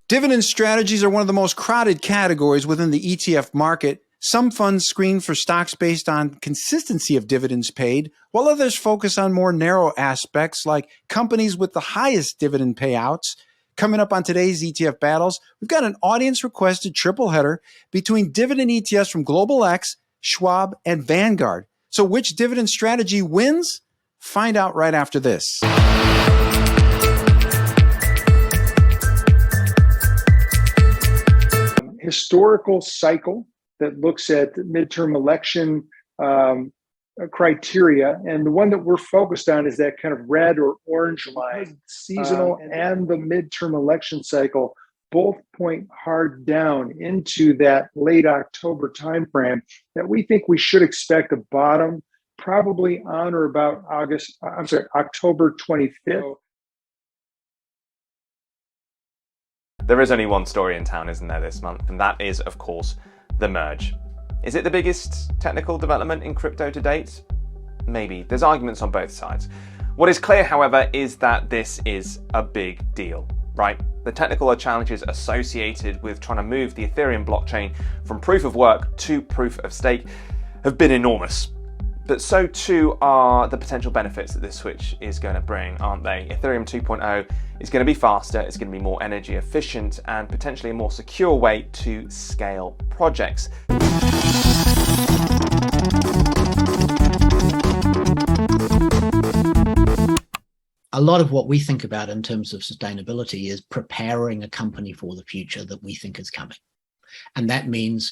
Dividend strategies are one of the most crowded categories within the ETF market. Some funds screen for stocks based on consistency of dividends paid, while others focus on more narrow aspects like companies with the highest dividend payouts. Coming up on today's ETF Battles, we've got an audience-requested triple header between dividend ETFs from Global X, Schwab, and Vanguard. So which dividend strategy wins? Find out right after this. Historical cycle that looks at midterm election criteria, and the one that we're focused on is that kind of red or orange line. Seasonal and the midterm election cycle both point hard down into that late October timeframe that we think we should expect a bottom probably on or about October 25th. There is only one story in town, isn't there, this month? And that is, of course, the merge. Is it the biggest technical development in crypto to date? Maybe. There's arguments on both sides. What is clear, however, is that this is a big deal, right? The technical challenges associated with trying to move the Ethereum blockchain from proof of work to proof of stake have been enormous. But so too are the potential benefits that this switch is going to bring, aren't they? Ethereum 2.0 is going to be faster, it's going to be more energy efficient, and potentially a more secure way to scale projects. A lot of what we think about in terms of sustainability is preparing a company for the future that we think is coming. And that means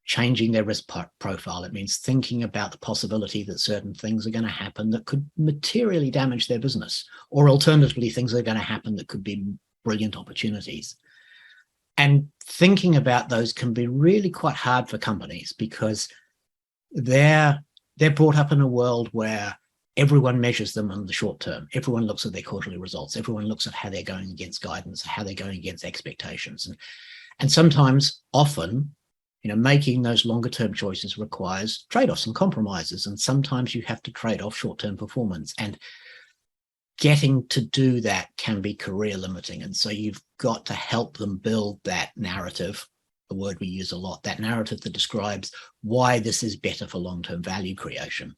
changing their risk profile. It means thinking about the possibility that certain things are going to happen that could materially damage their business, or alternatively, things are going to happen that could be brilliant opportunities. And thinking about those can be really quite hard for companies because they're brought up in a world where everyone measures them in the short term. Everyone looks at their quarterly results. Everyone looks at how they're going against guidance, how they're going against expectations. And sometimes, often, making those longer term choices requires trade-offs and compromises. And sometimes you have to trade off short-term performance, and getting to do that can be career limiting. And so you've got to help them build that narrative, the word we use a lot, that narrative that describes why this is better for long-term value creation.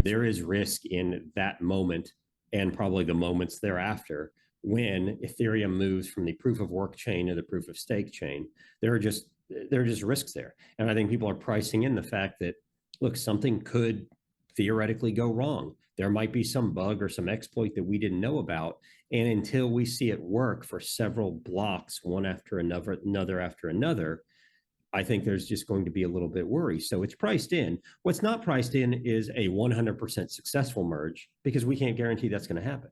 There is risk in that moment and probably the moments thereafter when Ethereum moves from the proof of work chain to the proof of stake chain. There are just risks there. And I think people are pricing in the fact that, look, something could theoretically go wrong. There might be some bug or some exploit that we didn't know about. And until we see it work for several blocks, one after another after another, I think there's just going to be a little bit worry. So it's priced in. What's not priced in is a 100% successful merge, because we can't guarantee that's going to happen.